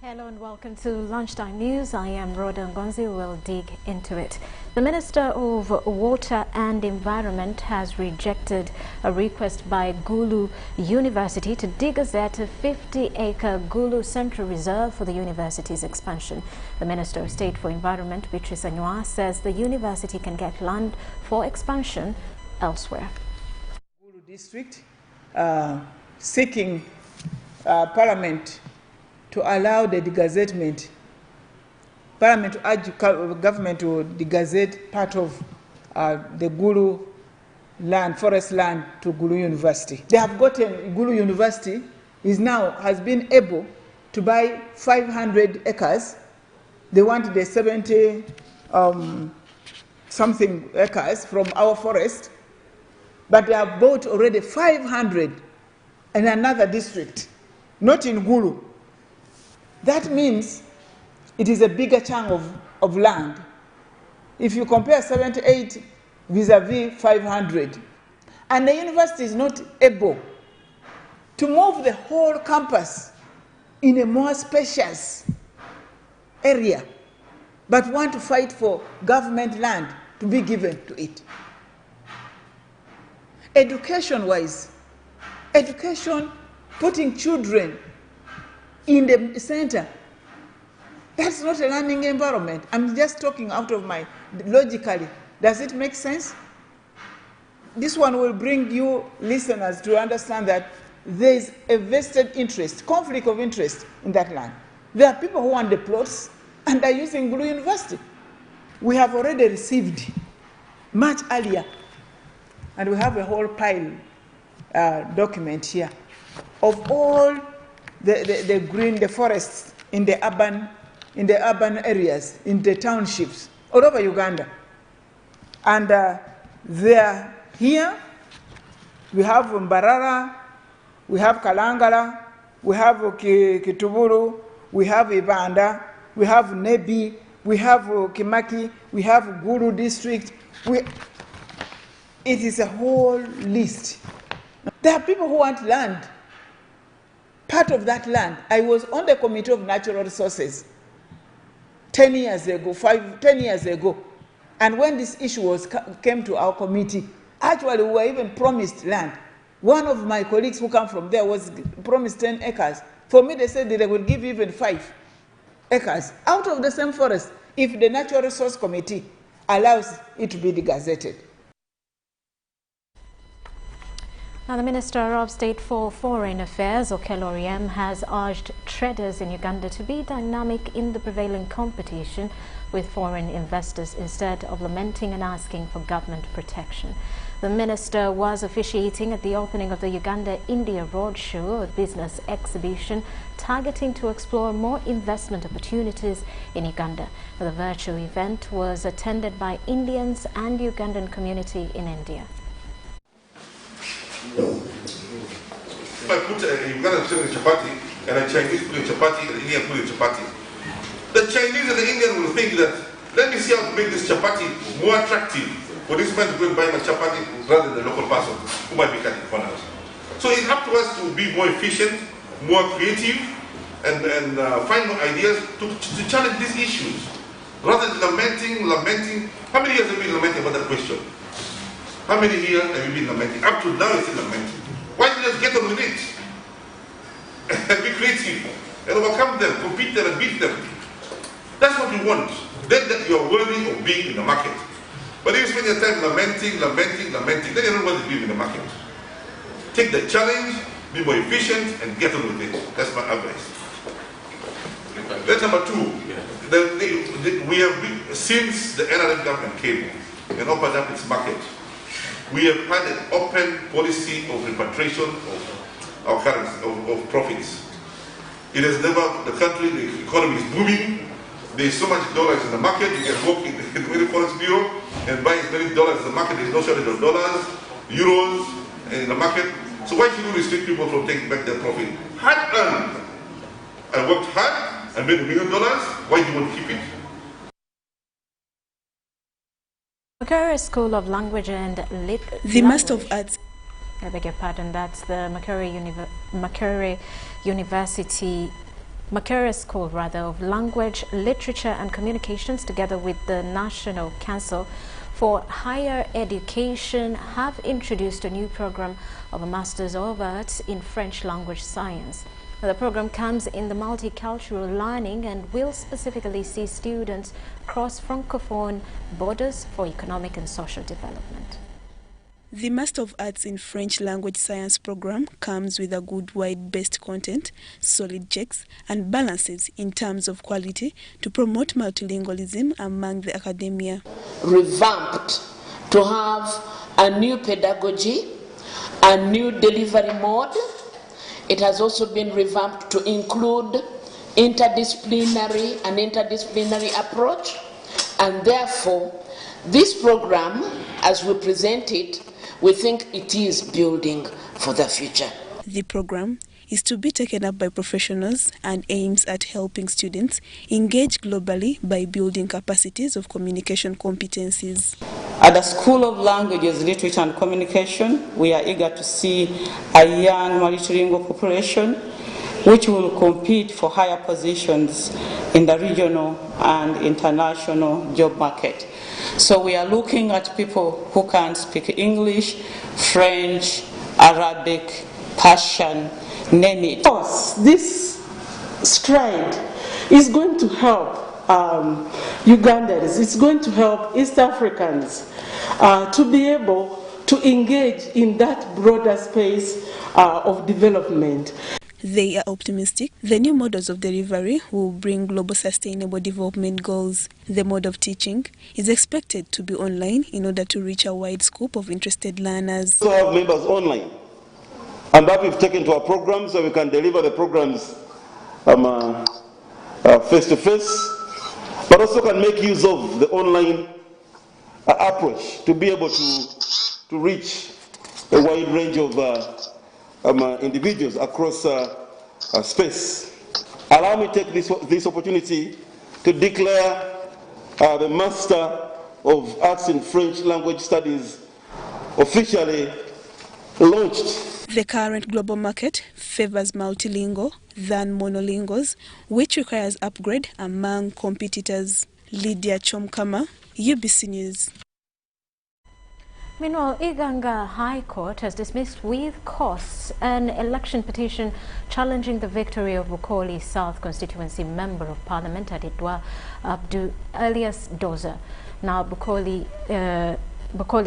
Hello and welcome to Lunchtime News. I am Rhoda Ngonzi. We'll dig into it. The Minister of Water and Environment has rejected a request by Gulu University to digazette a 50-acre Gulu Central Reserve for the university's expansion. The Minister of State for Environment, Beatrice Anywa, says the university can get land for expansion elsewhere. Gulu District seeking Parliament to allow the degazettement. Parliament to urge government to degazette part of the Gulu land, forest land, to Gulu University. They have gotten, Gulu University has been able to buy 500 acres. They want the 70 something acres from our forest, but they have bought already 500 in another district, not in Gulu. That means it is a bigger chunk of land. If you compare 78 vis-a-vis 500, and the university is not able to move the whole campus in a more spacious area, but want to fight for government land to be given to it. Education-wise, putting children in the center, that's not a learning environment. I'm just talking out of my, logically, does it make sense? This one will bring you listeners to understand that there is a vested interest, conflict of interest in that land. There are people who want the plots and are using Gulu University. We have already received much earlier, and we have a whole pile document here of all the forests in the urban areas, in the townships, all over Uganda. And they are here. We have Mbarara, we have Kalangala, we have Kituburu, we have Ibanda, we have Nebi, we have Kimaki, we have Gulu district. It is a whole list. There are people who want land. Part of that land, I was on the Committee of Natural Resources 10 years ago. And when this issue came to our committee, actually we were even promised land. One of my colleagues who come from there was promised 10 acres. For me, they said that they will give even 5 acres out of the same forest if the Natural Resource Committee allows it to be degazetted. Now, the Minister of State for Foreign Affairs, Okello Oryem, has urged traders in Uganda to be dynamic in the prevailing competition with foreign investors instead of lamenting and asking for government protection. The minister was officiating at the opening of the Uganda-India Roadshow, a business exhibition targeting to explore more investment opportunities in Uganda. The virtual event was attended by Indians and Ugandan community in India. If I put a Ugandan selling chapati and a Chinese putting chapati and an Indian putting chapati, the Chinese and the Indian will think that, let me see how to make this chapati more attractive for this man to go and buy my chapati rather than the local person who might be cutting corners. So it's up to us to be more efficient, more creative, and find more ideas to challenge these issues. Rather than lamenting. How many years have we been lamenting about that question? How many here have you been lamenting? Up to now, you're still lamenting. Why don't you just get on with it? And be creative, and overcome them, compete them, and beat them. That's what we want. Then that you're worthy of being in the market. But if you spend your time lamenting, then you're not worthy of being in the market. Take the challenge, be more efficient, and get on with it. That's my advice. That's number 2. We have been, since the NRM government came and opened up its market, we have had an open policy of repatriation of our currency, of profits. It has never, the country, the economy is booming. There is so much dollars in the market. You can walk in the Forex Bureau and buy as many dollars in the market. There is no shortage of dollars, euros in the market. So why should we restrict people from taking back their profit? Hard earned. I worked hard, I made $1 million. Why do you want to keep it? Makerere School of Language and The Master of Arts. I beg your pardon, that's the Makerere University Makerere School of Language, Literature and Communications, together with the National Council for Higher Education, have introduced a new program of a Masters of Arts in French Language Science. The program comes in the multicultural learning and will specifically see students cross Francophone borders for economic and social development. The Master of Arts in French Language Science program comes with a good wide-based content, solid checks and balances in terms of quality to promote multilingualism among the academia. Revamped to have a new pedagogy, a new delivery mode. It has also been revamped to include an interdisciplinary approach, and therefore this program, as we present it, we think it is building for the future. The program is to be taken up by professionals and aims at helping students engage globally by building capacities of communication competencies. At the School of Languages, Literature and Communication, we are eager to see a young multilingual population which will compete for higher positions in the regional and international job market. So we are looking at people who can speak English, French, Arabic, Persian, name it. Of course, this stride is going to help Ugandans, it's going to help East Africans to be able to engage in that broader space of development. They are optimistic the new models of delivery will bring global sustainable development goals. The mode of teaching is expected to be online in order to reach a wide scope of interested learners. We also have members online, and that we've taken to our programs so we can deliver the programs face-to-face, but also can make use of the online approach to be able to reach a wide range of individuals across space. Allow me to take this opportunity to declare the Master of Arts in French Language Studies officially launched. The current global market favors multilingual than monolinguals, which requires upgrade among competitors. Lydia Chomkama, UBC News. Meanwhile, Iganga High Court has dismissed with costs an election petition challenging the victory of Bukoli South constituency Member of Parliament Aditwa Abdu Elias Doza. Now, Bukoli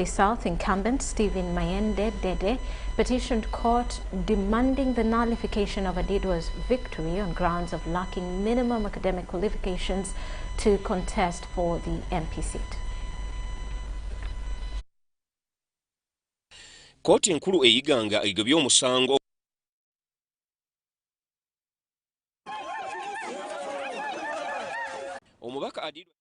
South incumbent Stephen Mayende Dede petitioned court demanding the nullification of Aditwa's victory on grounds of lacking minimum academic qualifications to contest for the MP seat. Kkooti enkulu eyiganga egobye omusango omubaka Aditwa.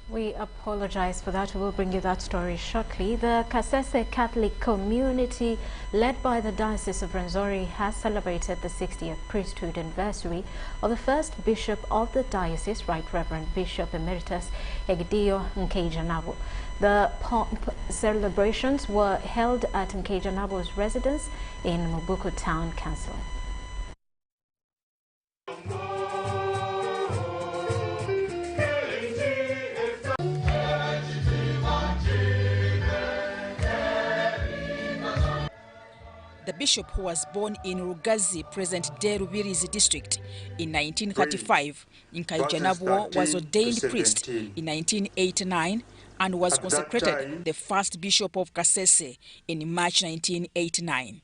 We apologize for that. We will bring you that story shortly. The Kasese Catholic community, led by the Diocese of Rwenzori, has celebrated the 60th priesthood anniversary of the first bishop of the diocese, Right Reverend Bishop Emeritus Egdio Nkejanabo. The pomp celebrations were held at Nkejanabo's residence in Mubuku Town Council. The bishop, who was born in Rugazi, present-day Rubirizi district, in 1935, Nkaijanabwo was ordained priest in 1989 and was consecrated the first bishop of Kasese in March 1989.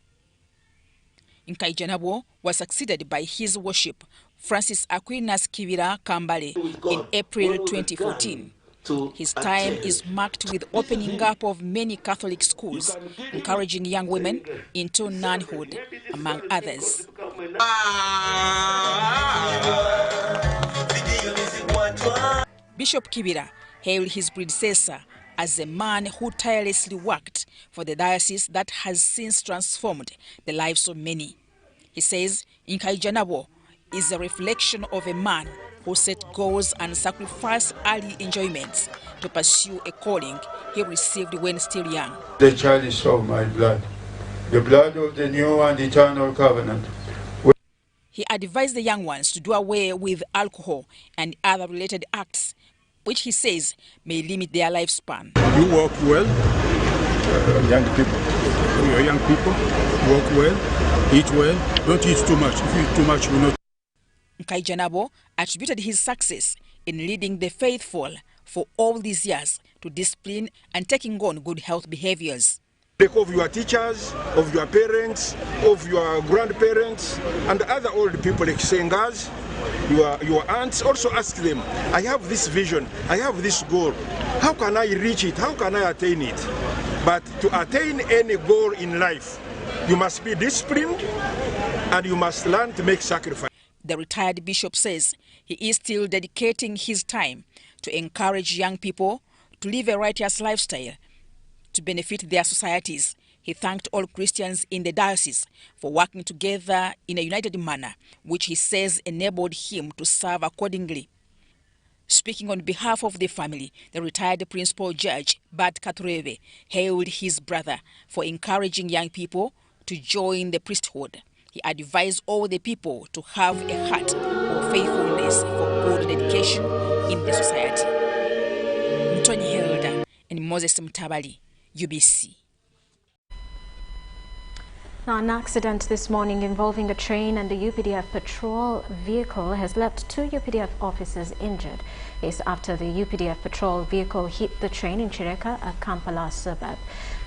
Nkaijanabwo was succeeded by his worship, Francis Aquinas Kibira Kambale, in April 2014. His time is marked with opening up of many Catholic schools, encouraging young women into nunhood, among others. Bishop Kibira hailed his predecessor as a man who tirelessly worked for the diocese that has since transformed the lives of many. He says Nkaijanabwo is a reflection of a man who set goals and sacrifice early enjoyments to pursue a calling he received when still young. The child is of my blood, the blood of the new and eternal covenant. He advised the young ones to do away with alcohol and other related acts, which he says may limit their lifespan. You work well, young people, work well, eat well, don't eat too much. If you eat too much, you will not. Nkaijanabo attributed his success in leading the faithful for all these years to discipline and taking on good health behaviors. Of your teachers, of your parents, of your grandparents, and other old people like singers, your aunts, also ask them, I have this vision, I have this goal. How can I reach it? How can I attain it? But to attain any goal in life, you must be disciplined and you must learn to make sacrifice. The retired bishop says he is still dedicating his time to encourage young people to live a righteous lifestyle to benefit their societies. He thanked all Christians in the diocese for working together in a united manner, which he says enabled him to serve accordingly. Speaking on behalf of the family, the retired principal judge, Bart Katureve, hailed his brother for encouraging young people to join the priesthood. He advised all the people to have a heart of faithfulness for good dedication in the society. Mtoni Hilda and Moses Mtabali, UBC. Now, an accident this morning involving a train and a UPDF patrol vehicle has left 2 UPDF officers injured. It's after the UPDF patrol vehicle hit the train in Chireka, a Kampala suburb.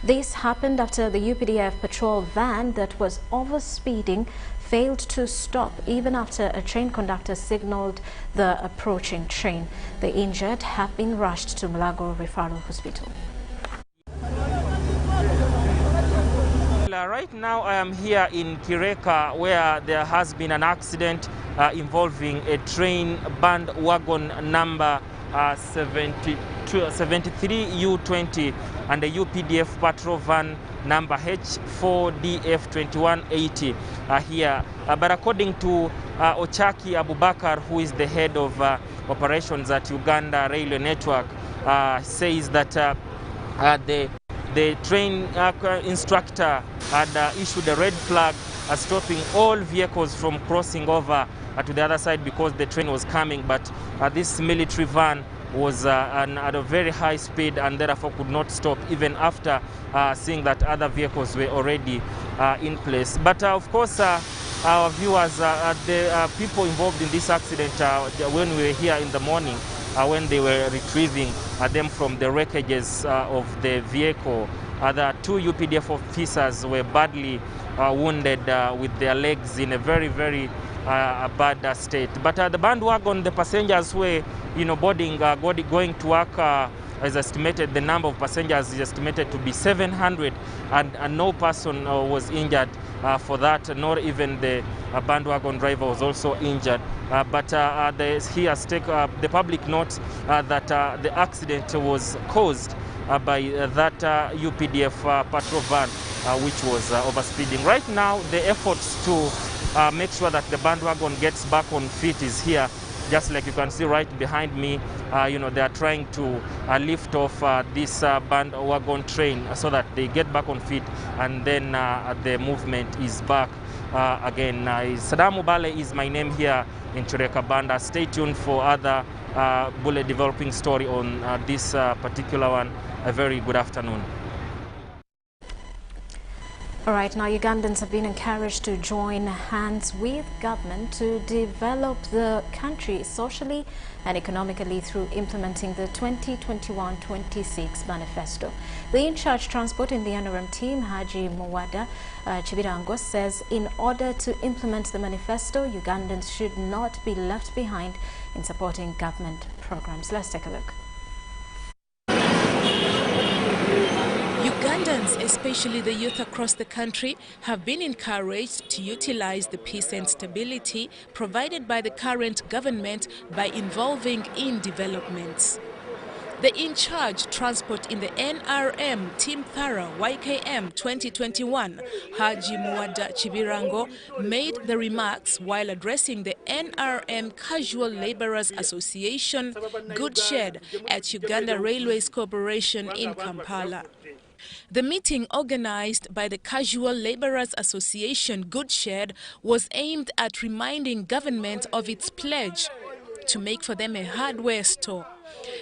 This happened after the UPDF patrol van that was overspeeding failed to stop even after a train conductor signaled the approaching train. The injured have been rushed to Mulago Referral Hospital. Right now I am here in Kireka, where there has been an accident involving a train bandwagon number 73U20 and a UPDF patrol van number H4DF2180 here. But according to Ochaki Abubakar, who is the head of operations at Uganda Railway Network, says that the train instructor had issued a red flag stopping all vehicles from crossing over to the other side because the train was coming, but this military van was at a very high speed and therefore could not stop even after seeing that other vehicles were already in place. But of course, our viewers, the people involved in this accident, when we were here in the morning, when they were retrieving them from the wreckages of the vehicle, the 2 UPDF officers were badly wounded with their legs in a very, very bad state. But the bandwagon, the passengers were, boarding, going to work, is estimated, the number of passengers is estimated to be 700, and no person was injured for that, nor even the bandwagon driver was also injured. But he has taken the public note that the accident was caused by that UPDF patrol van, which was overspeeding. Right now, the efforts to make sure that the bandwagon gets back on feet is here. Just like you can see right behind me, they are trying to lift off this bandwagon train so that they get back on feet, and then the movement is back again. Saddam Ubale is my name here in Chireka Banda. Stay tuned for other bullet developing story on this particular one. A very good afternoon. All right, now Ugandans have been encouraged to join hands with government to develop the country socially and economically through implementing the 2021-26 manifesto. The in-charge transport in the NRM team, Haji Muwada Chibirango, says in order to implement the manifesto, Ugandans should not be left behind in supporting government programs. Let's take a look. Ugandans, especially the youth across the country, have been encouraged to utilize the peace and stability provided by the current government by involving in developments. The in-charge transport in the NRM Team Thara YKM 2021, Haji Muwada Chibirango, made the remarks while addressing the NRM Casual Labourers Association Good Shed at Uganda Railways Corporation in Kampala. The meeting, organized by the Casual Labourers Association Good Shed, was aimed at reminding government of its pledge to make for them a hardware store.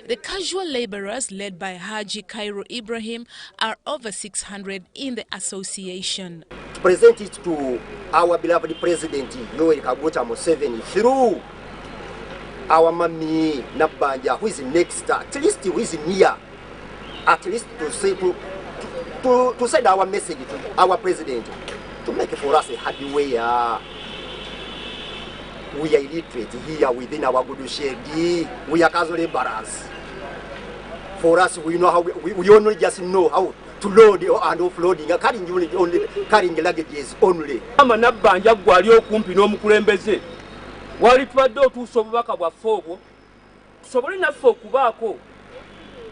The casual labourers, led by Haji Cairo Ibrahim, are over 600 in the association. To present it to our beloved President Yoweri Kaguta Museveni through our Mami Nabanja, who is next, at least who is near, at least to say to send our message to our President to make for us a hardware. We are illiterate here within our good shed. We are casual laborers. For us, we know how we only just know how to load and offloading, carrying luggages only. Amanabanja gwali okumpi n'omukulembeze. Wali twadde otuusa obubaka bwaffe obwo. Tusobole naffe okubaako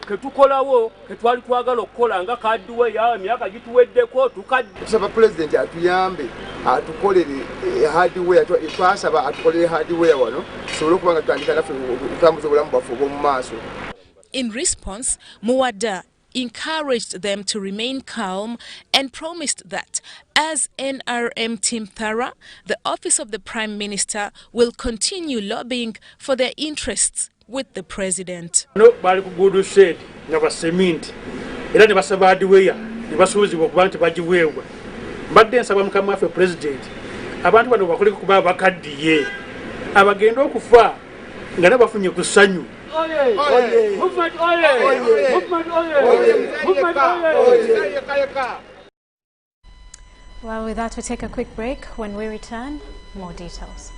ke tukolawo ke twali twagala okukola nga kadduwe ya emyaka gituweddeko tukadde. Tusaba President atuyambe atukolere hardware twasaba atukolere hardware wano tusobole okuba nga tutandika naffe okutambuza obulamu bwaffe obw'omu maaso. In response, Muwada encouraged them to remain calm and promised that as NRM Team Thara, the Office of the Prime Minister will continue lobbying for their interests with the President. No, bali ku good shed nga ba cement era ne basaba hardware ne basuubizibwa okuba nti bagiweebwa. Mbadde nsaba mukama waffe President abantu bano bakoleko kuba bakaddiye abagenda okufa nga nabafunye ku ssanyu. Well, with that, we take a quick break. When we return, more details.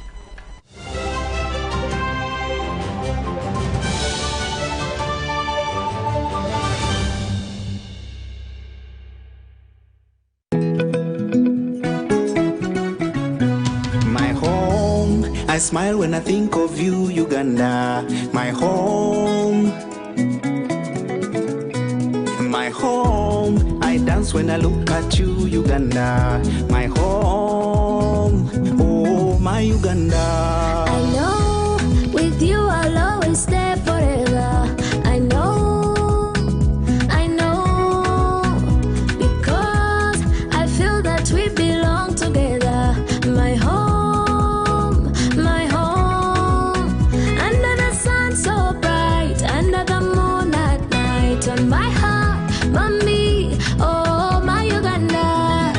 I smile when I think of you, Uganda, my home. My home, I dance when I look at you, Uganda, my home. Oh, my Uganda. I know, with you I'll always stay forever. I know, because I feel that we belong together. My home. On my heart, mommy, oh my Uganda.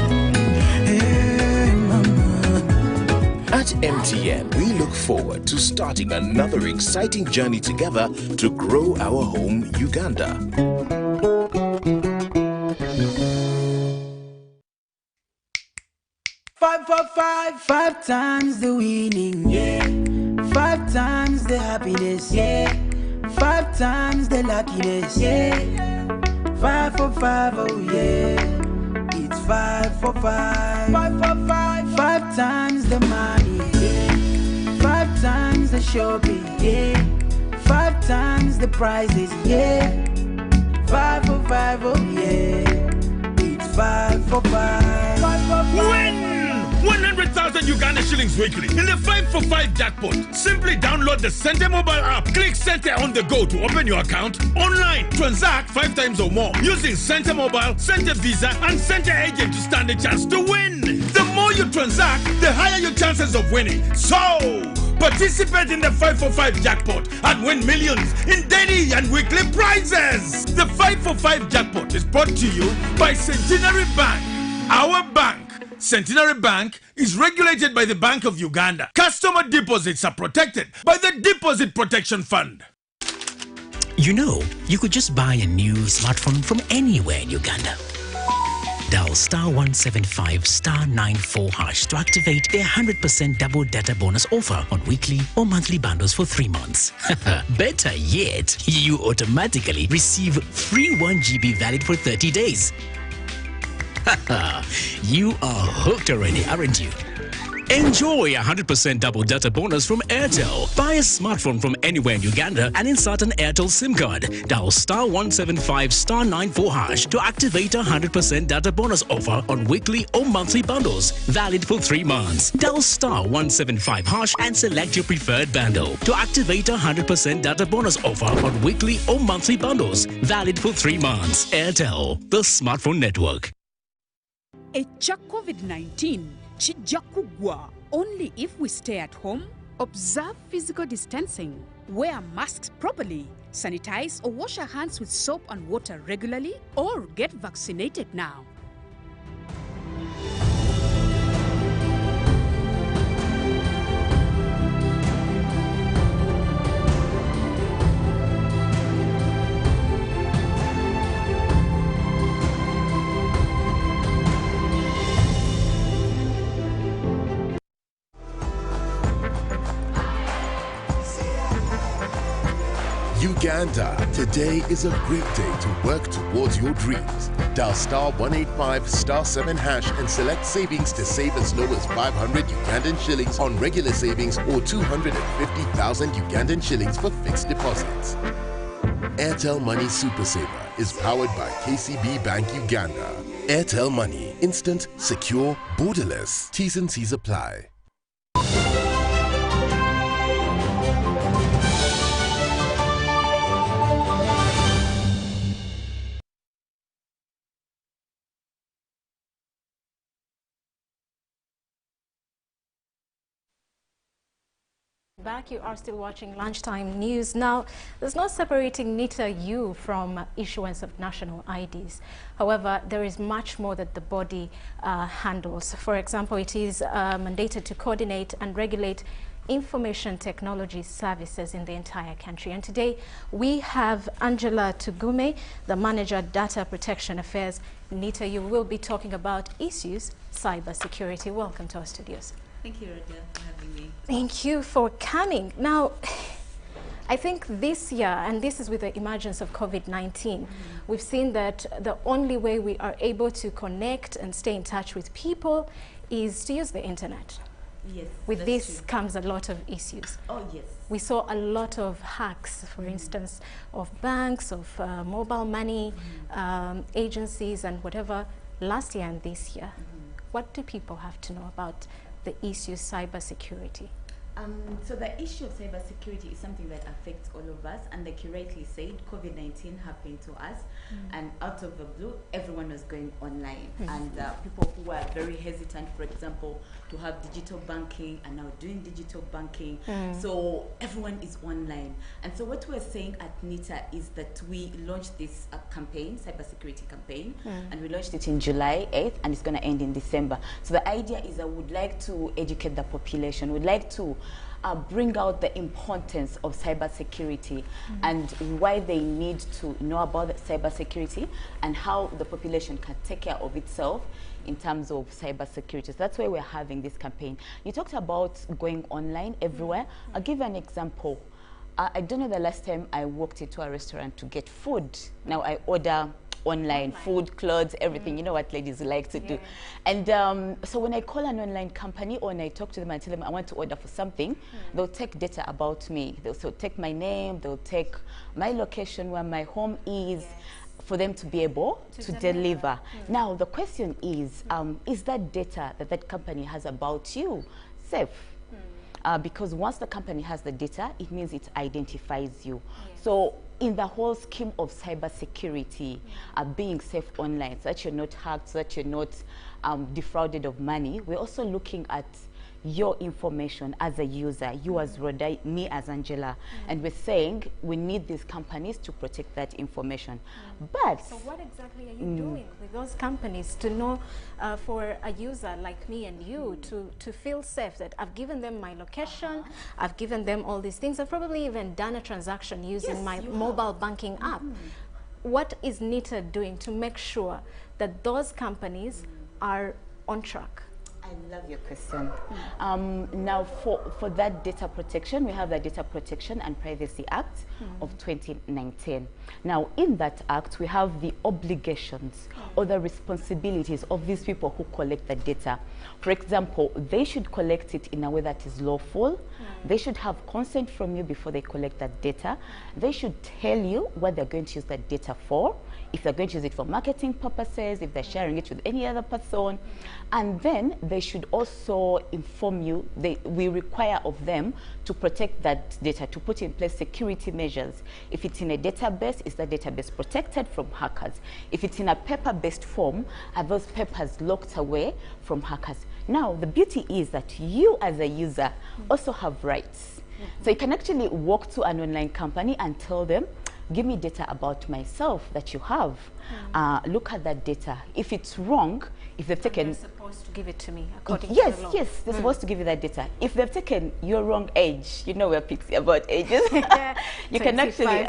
Hey, mama. At MTN, we look forward to starting another exciting journey together to grow our home, Uganda. Five times the winning, yeah. 5 times the happiness, yeah. 5 times the luckiness, yeah. 5 for 5, oh yeah. It's 5 for 5. 5 for 5. 5 times the money, yeah. 5 times the shopping, yeah. 5 times the prizes, yeah. 5 for 5, oh yeah. It's 5 for 5. 5 for 5. Win 100,000 Uganda shillings weekly in the 5 for 5 jackpot. Simply download the Center mobile app. Click Center on the go to open your account online. Transact 5 times or more using Center Mobile, Center Visa, and Center Agent to stand a chance to win. The more you transact, the higher your chances of winning. So, participate in the 5 for 5 jackpot and win millions in daily and weekly prizes. The 5 for 5 jackpot is brought to you by Centenary Bank, our bank. Centenary Bank is regulated by the Bank of Uganda. Customer deposits are protected by the Deposit Protection Fund. You know, you could just buy a new smartphone from anywhere in Uganda. Dial *175 *94# to activate their 100% double data bonus offer on weekly or monthly bundles for 3 months. Better yet, you automatically receive free 1 GB valid for 30 days. You are hooked already, aren't you? Enjoy 100% double data bonus from Airtel. Buy a smartphone from anywhere in Uganda and insert an Airtel SIM card. Dial *175 *94 hash to activate a 100% data bonus offer on weekly or monthly bundles, valid for 3 months. Dial *175 hash and select your preferred bundle to activate a 100% data bonus offer on weekly or monthly bundles, valid for 3 months. Airtel, the smartphone network. Echa COVID-19 kijja kugwa only if we stay at home, observe physical distancing, wear masks properly, sanitize or wash our hands with soap and water regularly, or get vaccinated now. Uganda, today is a great day to work towards your dreams. Dial *185 *7 hash and select savings to save as low as 500 Ugandan shillings on regular savings or 250,000 Ugandan shillings for fixed deposits. Airtel Money Super Saver is powered by KCB Bank Uganda. Airtel Money, instant, secure, borderless. T's and C's apply. Back, you are still watching Lunchtime News. Now, there's no separating NITA U from issuance of national IDs. However, there is much more that the body handles. For example, it is mandated to coordinate and regulate information technology services in the entire country. And today, we have Angela Tugume, the Manager Data Protection Affairs. NITA U will be talking about issues, cybersecurity. Welcome to our studios. Thank you, Roger, for having me. Thank you for coming. Now, I think this year, and this is with the emergence of COVID-19, we've seen that the only way we are able to connect and stay in touch with people is to use the internet. Yes. With this comes a lot of issues. Oh, yes. We saw a lot of hacks, for instance, of banks, of mobile money, agencies, and whatever, last year and this year. What do people have to know about the issue cybersecurity? So the issue of cybersecurity is something that affects all of us, and like you rightly said, COVID-19 happened to us, and out of the blue, everyone was going online, and people who were very hesitant, for example, to have digital banking are now doing digital banking. So everyone is online, and so what we're saying at NITA is that we launched this campaign, cybersecurity campaign, and we launched it in July 8th, and it's going to end in December. So the idea is I would like to educate the population, would like to bring out the importance of cybersecurity and why they need to know about cybersecurity and how the population can take care of itself in terms of cybersecurity. So that's why we're having this campaign. You talked about going online everywhere. I'll give you an example. I don't know the last time I walked into a restaurant to get food. Now I order online, food, clothes, everything. You know what ladies like to do. And so when I call an online company or when I talk to them and tell them I want to order for something, they'll take data about me. They'll so take my name, they'll take my location, where my home is, for them to be able to deliver. Now the question is that data that that company has about you safe? Because once the company has the data, it means it identifies you. So in the whole scheme of cybersecurity, being safe online, so that you're not hacked, so that you're not defrauded of money, we're also looking at your information as a user, you as Rhoda, me as Angela, and we're saying we need these companies to protect that information. But so what exactly are you doing with those companies to know for a user like me and you to feel safe that I've given them my location, I've given them all these things, I've probably even done a transaction using my mobile banking app. What is NITA doing to make sure that those companies are on track? I I love your question. Now, for that data protection, we have the Data Protection and Privacy Act of 2019. Now, in that act, we have the obligations or the responsibilities of these people who collect the data. For example, they should collect it in a way that is lawful. They should have consent from you before they collect that data. They should tell you what they're going to use that data for, if they're going to use it for marketing purposes, if they're sharing it with any other person. And then they should also inform you, we require of them to protect that data, to put in place security measures. If it's in a database, is that database protected from hackers? If it's in a paper-based form, are those papers locked away from hackers? Now, the beauty is that you as a user also have rights. So you can actually walk to an online company and tell them, give me data about myself that you have. Look at that data. If it's wrong, if they've taken... They're supposed to give it to me, according to the law. Yes, they're supposed to give you that data. If they've taken your wrong age, you know we're Pixie about ages, you can actually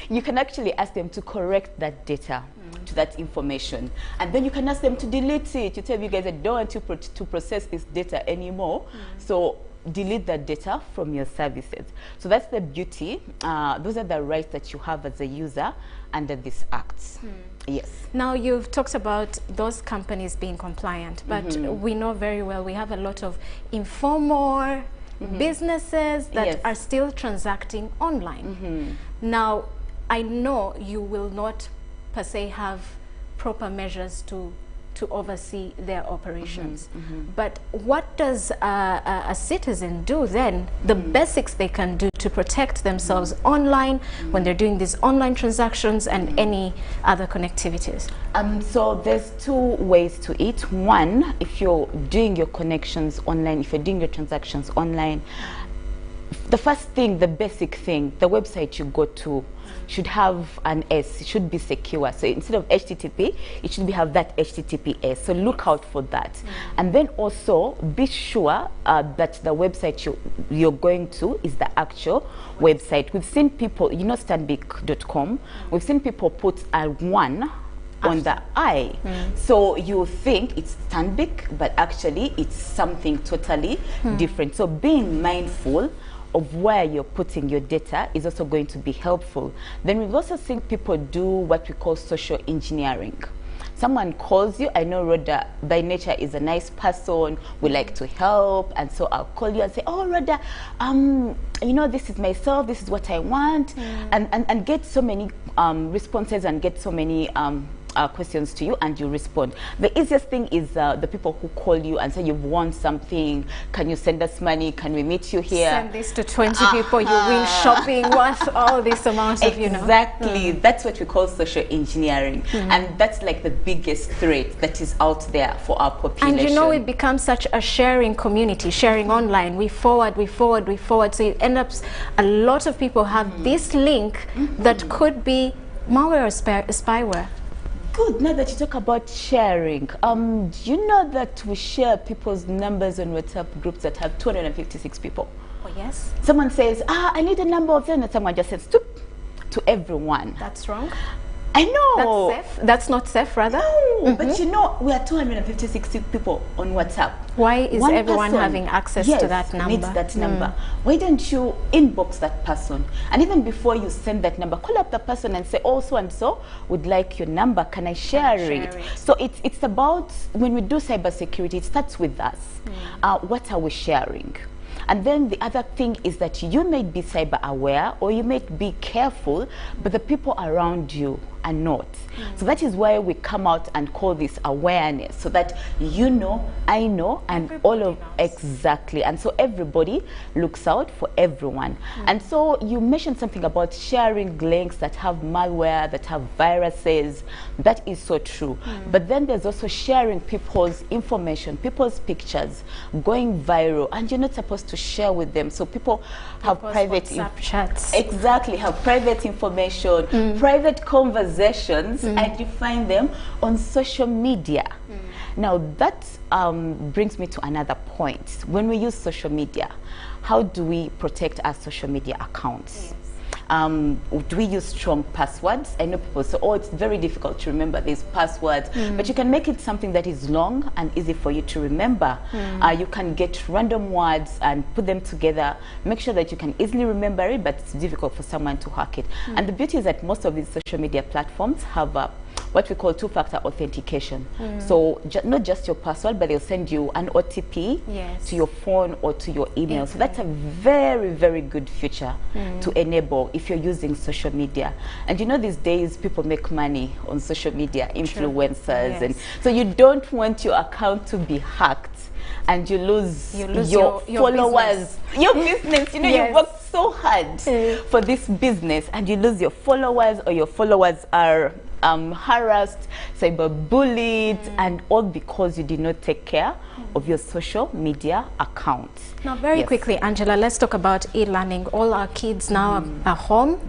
you can actually ask them to correct that data to that information. And then you can ask them to delete it. You tell you guys, I don't want you to process this data anymore. So delete that data from your services. So that's the beauty. Those are the rights that you have as a user under this act. Yes. Now, you've talked about those companies being compliant, but we know very well we have a lot of informal businesses that are still transacting online. Now, I know you will not per se have proper measures to oversee their operations. But what does a citizen do then? The basics they can do to protect themselves online when they're doing these online transactions and any other connectivities? So there's two ways to it. One, if you're doing your connections online, if you're doing your transactions online, the first thing, the basic thing, the website you go to should have an S, it should be secure. So instead of HTTP, it should have that HTTPS. So look out for that. And then also be sure that the website you're going to is the actual website. We've seen people, you know, stanbic.com, we've seen people put a 1 on the I. So you think it's Stanbic, but actually it's something totally different. So being mindful of where you're putting your data is also going to be helpful. Then we've also seen people do what we call social engineering. Someone calls you, I know Rhoda by nature is a nice person, we like to help, and so I'll call you and say, oh Rhoda, you know, this is myself, this is what I want, and get so many responses and get so many questions to you, and you respond. The easiest thing is the people who call you and say you've won something, can you send us money, can we meet you here? Send this to 20 people, you win shopping worth all this amount of, you know. Exactly, that's what we call social engineering, and that's like the biggest threat that is out there for our population. And you know, it becomes such a sharing community, sharing online. We forward, so it ends up a lot of people have this link that could be malware or spyware. Good. Now that you talk about sharing, do you know that we share people's numbers on WhatsApp groups that have 256 people? Oh, yes. Someone says, I need a number of them, and someone just sends to everyone. That's wrong. I know. That's safe. That's not safe, rather. No, but you know, we are 256 people on WhatsApp. Why is everyone having access to that number? Needs that number. Why don't you inbox that person? And even before you send that number, call up the person and say, oh, so and so would like your number. Can I share it? So it's about, when we do cybersecurity, it starts with us. What are we sharing? And then the other thing is that you may be cyber aware or you may be careful, but the people around you are not. So that is why we come out and call this awareness, so that you know, I know, and everybody all of knows. Exactly. And so everybody looks out for everyone. And so you mentioned something about sharing links that have malware, that have viruses. That is so true. But then there's also sharing people's information, people's pictures going viral, and you're not supposed to share with them. So people have private chats. Exactly, have private information, private conversations, and you find them on social media. Now that brings me to another point. When we use social media, how do we protect our social media accounts? Do we use strong passwords? I know people say, oh, it's very difficult to remember these passwords, but you can make it something that is long and easy for you to remember. You can get random words and put them together, make sure that you can easily remember it, but it's difficult for someone to hack it. And the beauty is that most of these social media platforms have what we call two-factor authentication. So not just your password, but they'll send you an OTP to your phone or to your email. So that's a very, very good feature to enable if you're using social media. And you know, these days people make money on social media, influencers, and so you don't want your account to be hacked and you lose your followers, your business. You know, you worked so hard for this business and you lose your followers, or your followers are harassed, cyberbullied, and all because you did not take care of your social media account. Now, very quickly, Angela, let's talk about e-learning. All our kids now are home,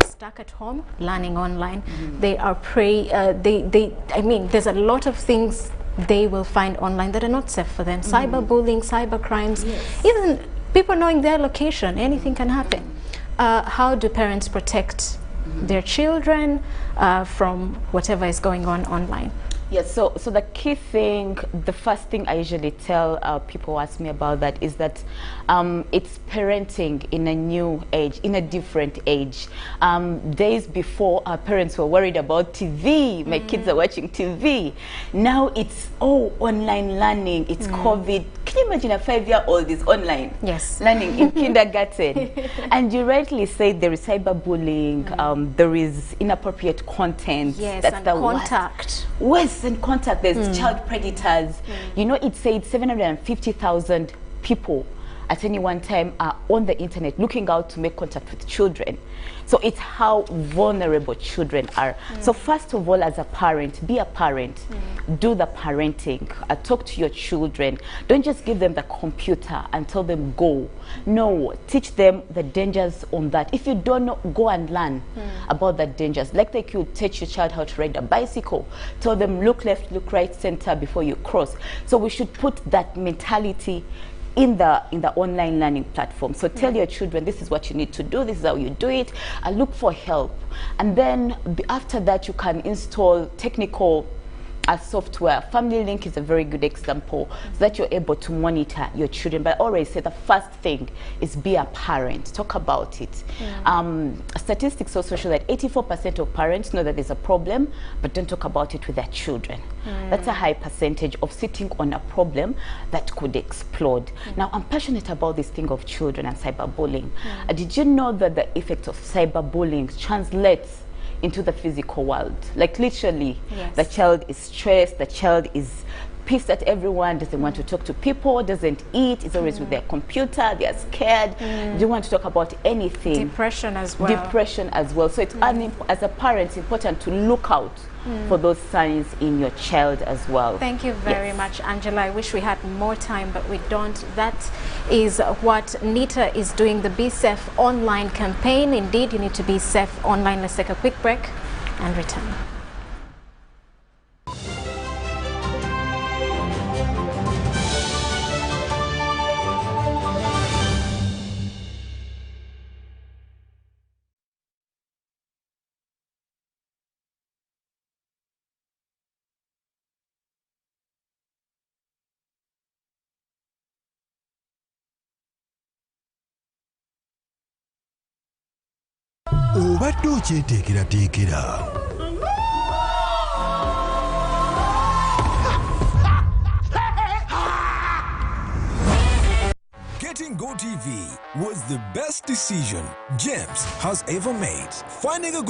stuck at home, learning online. They are I mean, there's a lot of things they will find online that are not safe for them. Cyberbullying, cyber crimes, even people knowing their location, anything can happen. How do parents protect their children from whatever is going on online? Yes, so the key thing, the first thing I usually tell people who ask me about that is that it's parenting in a new age, in a different age. Days before, our parents were worried about TV. My kids are watching TV. Now it's online learning. It's COVID. Can you imagine a 5-year-old is online learning in kindergarten? And you rightly said there is cyberbullying, there is inappropriate content. That's the contact. And contact, there's child predators. You know, it said 750,000 people at any one time are on the internet looking out to make contact with children. So it's how vulnerable children are. So first of all, as a parent, be a parent. Do the parenting. Talk to your children. Don't just give them the computer and tell them go. No, teach them the dangers on that. If you don't know, go and learn about the dangers. Like you teach your child how to ride a bicycle. Tell them look left, look right, center before you cross. So we should put that mentality in the online learning platform. So tell your children, this is what you need to do, this is how you do it, and look for help. And then after that, you can install technical software. Family Link is a very good example, so that you're able to monitor your children. But I always say the first thing is be a parent. Talk about it. Statistics also show that 84% of parents know that there's a problem, but don't talk about it with their children. That's a high percentage of sitting on a problem that could explode. Now, I'm passionate about this thing of children and cyberbullying. Did you know that the effect of cyberbullying translates into the physical world? Like literally, the child is stressed, the child is pissed at everyone, doesn't want to talk to people, doesn't eat, is always with their computer, they are scared, don't want to talk about anything. Depression as well. Depression as well. So it's as a parent, it's important to look out for those signs in your child as well. Thank you very much, Angela. I wish we had more time, but we don't. That is what NITA is doing, the Be Safe online campaign. Indeed, you need to be safe online. Let's take a quick break and return. Obadde okyeteekerateekera. Getting GoTV was the best decision James has ever made. Finding a